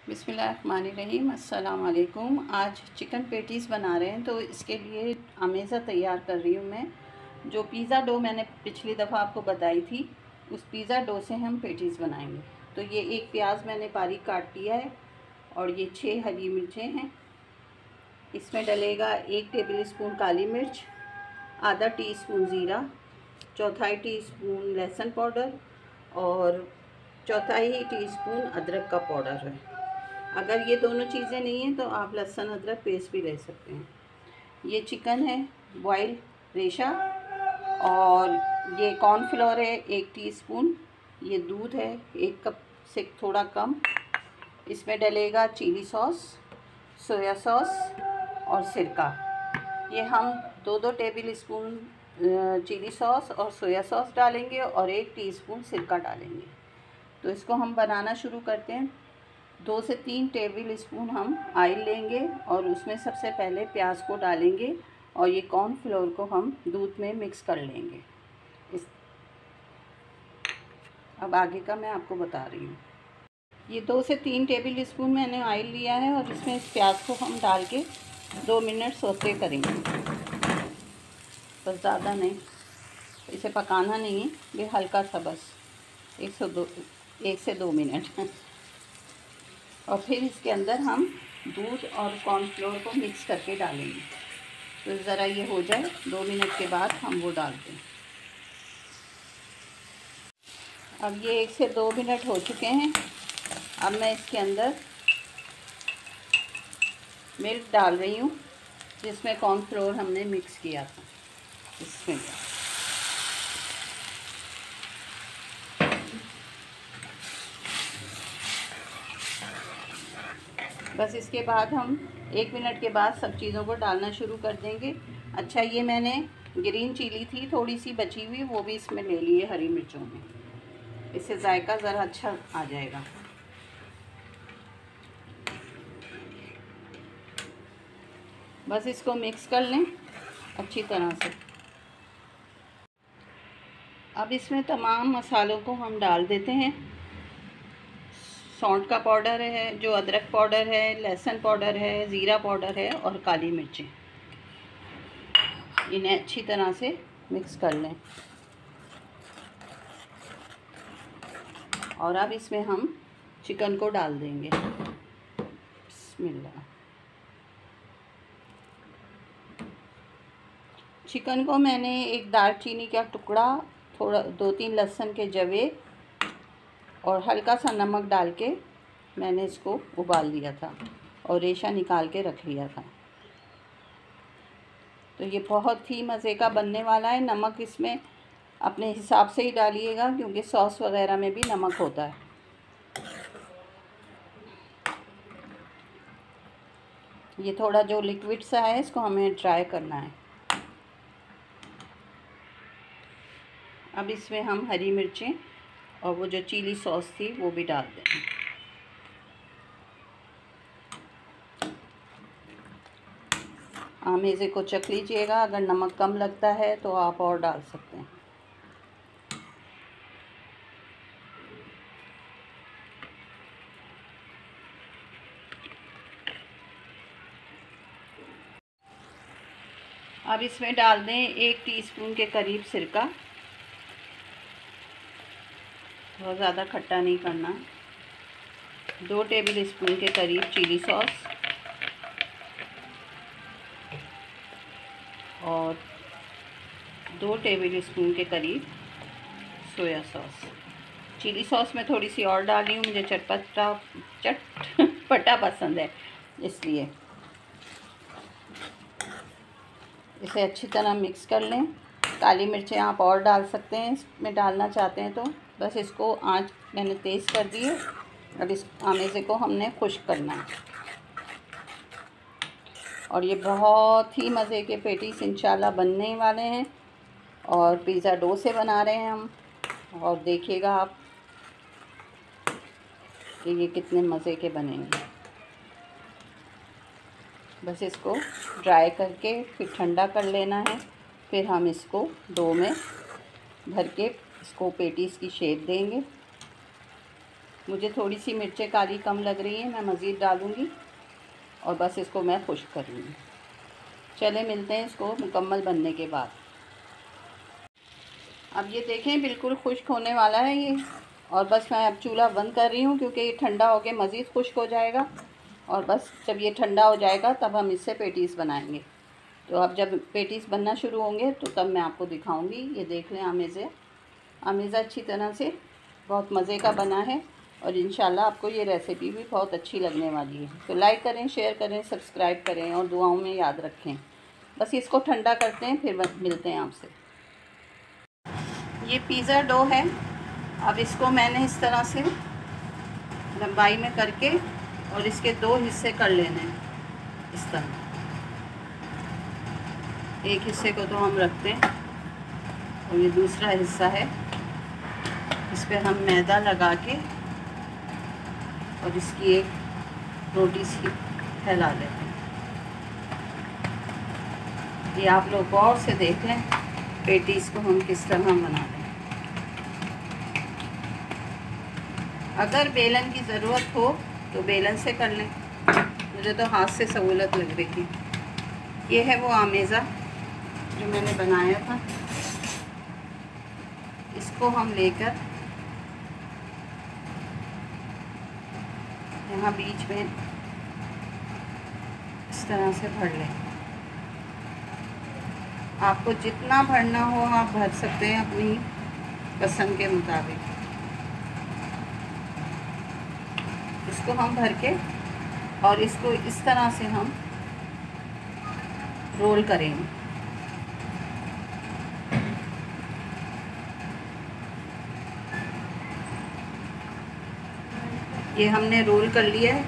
बिस्मिल्लाहिर्रहमानिर्रहीम। अस्सलाम वालेकुम। आज चिकन पेटीज़ बना रहे हैं, तो इसके लिए अमेज़ा तैयार कर रही हूँ मैं। जो पिज़्ज़ा डो मैंने पिछली दफ़ा आपको बताई थी, उस पिज़्ज़ा डो से हम पेटीज़ बनाएंगे। तो ये एक प्याज मैंने बारीक काट लिया है और ये 6 हरी मिर्चें हैं। इसमें डलेगा 1 टेबल स्पून काली मिर्च, आधा टीस्पून ज़ीरा, चौथाई टीस्पून लहसुन पाउडर और चौथाई टीस्पून अदरक का पाउडर है। अगर ये दोनों चीज़ें नहीं हैं तो आप लहसुन अदरक पेस्ट भी ले सकते हैं। ये चिकन है बॉयल रेशा, और ये कॉर्नफ्लोर है 1 टीस्पून। ये दूध है 1 कप से थोड़ा कम। इसमें डलेगा चिली सॉस, सोया सॉस और सिरका। ये हम 2-2 टेबल स्पून चिली सॉस और सोया सॉस डालेंगे और 1 टीस्पून सिरका डालेंगे। तो इसको हम बनाना शुरू करते हैं। 2 से 3 टेबल स्पून हम ऑयल लेंगे और उसमें सबसे पहले प्याज को डालेंगे और ये कॉर्नफ्लोर को हम दूध में मिक्स कर लेंगे। अब आगे का मैं आपको बता रही हूँ। ये 2 से 3 टेबल स्पून मैंने ऑयल लिया है और इसमें इस प्याज को हम डाल के 2 मिनट सौते करेंगे। बस ज़्यादा नहीं, इसे पकाना नहीं है, ये हल्का सा, बस 1 से 2 मिनट। और फिर इसके अंदर हम दूध और कॉर्नफ्लोर को मिक्स करके डालेंगे। तो ज़रा ये हो जाए, 2 मिनट के बाद हम वो डालते हैं। अब ये 1 से 2 मिनट हो चुके हैं। अब मैं इसके अंदर मिल्क डाल रही हूँ, जिसमें कॉर्नफ्लोर हमने मिक्स किया था। इसमें बस इसके बाद हम 1 मिनट के बाद सब चीज़ों को डालना शुरू कर देंगे। अच्छा, ये मैंने ग्रीन चिली थी थोड़ी सी बची हुई, वो भी इसमें ले ली है हरी मिर्चों में। इससे जायका ज़रा अच्छा आ जाएगा। बस इसको मिक्स कर लें अच्छी तरह से। अब इसमें तमाम मसालों को हम डाल देते हैं। सौंठ का पाउडर है, जो अदरक पाउडर है, लहसुन पाउडर है, ज़ीरा पाउडर है और काली मिर्चें। इन्हें अच्छी तरह से मिक्स कर लें। और अब इसमें हम चिकन को डाल देंगे। बिस्मिल्लाह। चिकन को मैंने एक दालचीनी का टुकड़ा, थोड़ा 2-3 लहसुन के जवे और हल्का सा नमक डाल के मैंने इसको उबाल लिया था और रेशा निकाल के रख लिया था। तो ये बहुत ही मज़े का बनने वाला है। नमक इसमें अपने हिसाब से ही डालिएगा, क्योंकि सॉस वगैरह में भी नमक होता है। ये थोड़ा जो लिक्विड सा है, इसको हमें ड्राई करना है। अब इसमें हम हरी मिर्चें और वो जो चिली सॉस थी वो भी डाल दें। आमेज़े को चख लीजिएगा, अगर नमक कम लगता है तो आप और डाल सकते हैं। अब इसमें डाल दें 1 टीस्पून के करीब सिरका। बहुत ज़्यादा खट्टा नहीं करना। 2 टेबल स्पून के करीब चिली सॉस और 2 टेबल स्पून के करीब सोया सॉस। चिली सॉस में थोड़ी सी और डाली हूँ, मुझे चटपटा पसंद है, इसलिए। इसे अच्छी तरह मिक्स कर लें। काली मिर्चें आप और डाल सकते हैं इसमें, डालना चाहते हैं तो। बस इसको आंच मैंने तेज़ कर दी है। अब इस आमेज़े को हमने खुश्क करना है। और ये बहुत ही मज़े के पेटीज इंशाल्लाह बनने वाले हैं। और पिज़्ज़ा डो से बना रहे हैं हम, और देखिएगा आप कि ये कितने मज़े के बनेंगे। बस इसको ड्राई करके फिर ठंडा कर लेना है। फिर हम इसको डो में भर के इसको पेटीज़ की शेप देंगे। मुझे थोड़ी सी मिर्चें काली कम लग रही हैं, मैं मज़ीद डालूँगी और बस इसको मैं खुश्क करूँगी। चले मिलते हैं इसको मुकम्मल बनने के बाद। अब ये देखें बिल्कुल खुश्क होने वाला है ये, और बस मैं अब चूल्हा बंद कर रही हूँ क्योंकि ये ठंडा हो के मज़ीद खुश्क हो जाएगा। और बस जब ये ठंडा हो जाएगा तब हम इससे पेटीज़ बनाएंगे। तो अब जब पेटीज़ बनना शुरू होंगे तो तब मैं आपको दिखाऊंगी। ये देख लें अमेज़ा अच्छी तरह से बहुत मज़े का बना है और इंशाल्लाह आपको ये रेसिपी भी बहुत अच्छी लगने वाली है। तो लाइक करें, शेयर करें, सब्सक्राइब करें और दुआओं में याद रखें। बस इसको ठंडा करते हैं, फिर मिलते हैं आपसे। ये पिज़्ज़ा डो है। अब इसको मैंने इस तरह से लंबाई में करके और इसके 2 हिस्से कर लेने हैं इस तरह। एक हिस्से को तो हम रखते हैं और ये दूसरा हिस्सा है, इस पर हम मैदा लगा के और इसकी एक रोटी सी फैला लेते हैं। ये आप लोग गौर से देख लें पेटीज़ को हम किस तरह बना रहे हैं। अगर बेलन की ज़रूरत हो तो बेलन से कर लें, मुझे तो हाथ से सहूलत लग रही थी। ये है वो अमेज़ा जो मैंने बनाया था। इसको हम लेकर यहाँ बीच में इस तरह से भर लें। आपको जितना भरना हो आप भर सकते हैं अपनी पसंद के मुताबिक। इसको हम भर के और इसको इस तरह से हम रोल करेंगे। ये हमने रोल कर लिया है।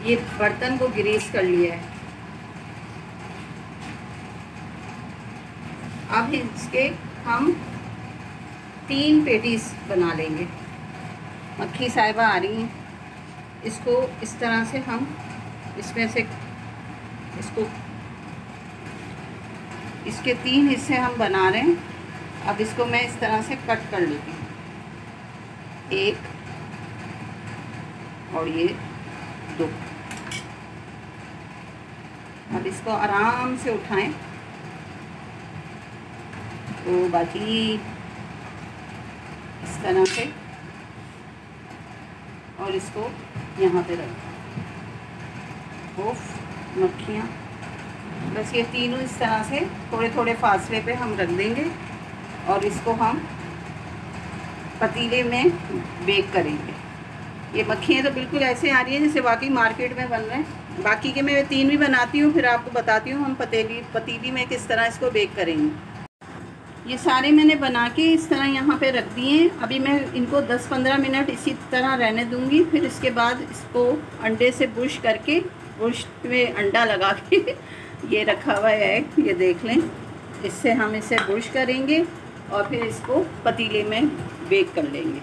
ये बर्तन को ग्रीस कर लिया है। अब इसके हम 3 पेटीज बना लेंगे। मक्खी साहिबा आ रही हैं। इसको इस तरह से हम इसमें से इसके 3 हिस्से हम बना रहे हैं। अब इसको मैं इस तरह से कट कर लेती हूँ, 1 और ये 2। अब इसको आराम से उठाएं तो बाकी इस तरह से, और इसको यहाँ पे रख मक्खियाँ। बस ये तीनों इस तरह से थोड़े थोड़े फासले पे हम रख देंगे और इसको हम पतीले में बेक करेंगे। ये मक्खियाँ तो बिल्कुल ऐसे आ रही हैं जैसे बाकी मार्केट में बन रहे हैं। बाकी के मैं 3 भी बनाती हूँ, फिर आपको बताती हूँ हम पतीली में किस तरह इसको बेक करेंगे। ये सारे मैंने बना के इस तरह यहाँ पे रख दिए हैं। अभी मैं इनको 10-15 मिनट इसी तरह रहने दूँगी। फिर इसके बाद इसको अंडे से बुश करके, बुश में अंडा लगा के ये रखा हुआ है एग, ये देख लें। इससे हम इसे बुश करेंगे और फिर इसको पतीले में बेक कर लेंगे।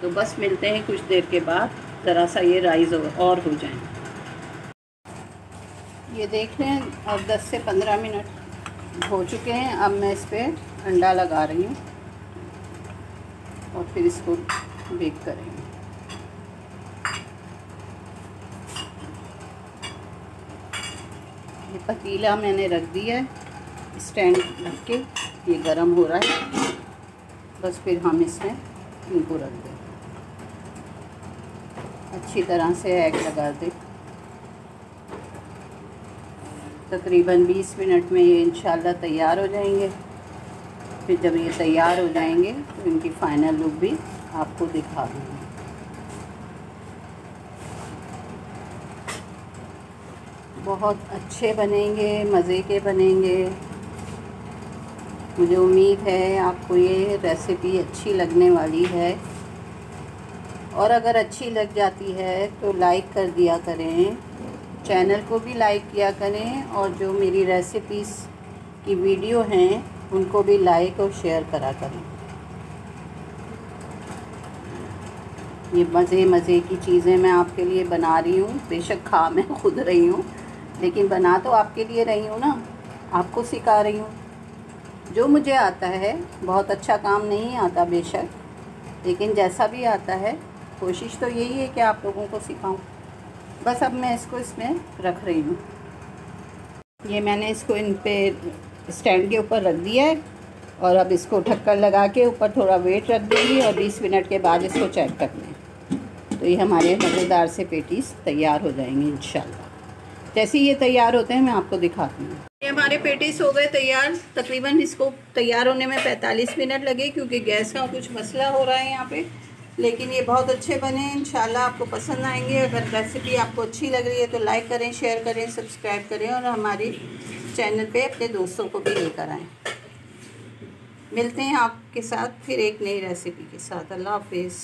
तो बस मिलते हैं कुछ देर के बाद, ज़रा सा ये राइज़ और हो जाए। ये देख लें अब 10 से 15 मिनट हो चुके हैं। अब मैं इस पर अंडा लगा रही हूँ और फिर इसको बेक करेंगे। ये पतीला मैंने रख दिया है स्टैंड रख के, ये गरम हो रहा है। बस फिर हम इसमें इनको रख दें, अच्छी तरह से एग लगा दें। तकरीबन 20 मिनट में ये इंशाल्लाह तैयार हो जाएंगे। फिर जब ये तैयार हो जाएंगे तो इनकी फ़ाइनल लुक भी आपको दिखा दूँगी। बहुत अच्छे बनेंगे, मज़े के बनेंगे। मुझे उम्मीद है आपको ये रेसिपी अच्छी लगने वाली है, और अगर अच्छी लग जाती है तो लाइक कर दिया करें, चैनल को भी लाइक किया करें, और जो मेरी रेसिपीज़ की वीडियो हैं उनको भी लाइक और शेयर करा करें। ये मज़े की चीज़ें मैं आपके लिए बना रही हूँ। बेशक खा मैं खुद रही हूँ, लेकिन बना तो आपके लिए रही हूँ ना, आपको सिखा रही हूँ। जो मुझे आता है, बहुत अच्छा काम नहीं आता बेशक, लेकिन जैसा भी आता है कोशिश तो यही है कि आप लोगों को सिखाऊं। बस अब मैं इसको इसमें रख रही हूँ। ये मैंने इसको इन पे स्टैंड के ऊपर रख दिया है और अब इसको ढक्कन लगा के ऊपर थोड़ा वेट रख दूँगी और 20 मिनट के बाद इसको चेक करना है। तो ये हमारे मज़ेदार से पेटीज़ तैयार हो जाएंगे इंशाल्लाह। जैसे ये तैयार होते हैं मैं आपको दिखाती हूँ। ये हमारे पेटीज़ हो गए तैयार। तकरीबन इसको तैयार होने में 45 मिनट लगे क्योंकि गैस का कुछ मसला हो रहा है यहाँ पे, लेकिन ये बहुत अच्छे बने। इंशाल्लाह आपको पसंद आएंगे। अगर रेसिपी आपको अच्छी लग रही है तो लाइक करें, शेयर करें, सब्सक्राइब करें और हमारे चैनल पे अपने दोस्तों को भी लेकर आएँ। मिलते हैं आपके साथ फिर एक नई रेसिपी के साथ। अल्लाह हाफिज़।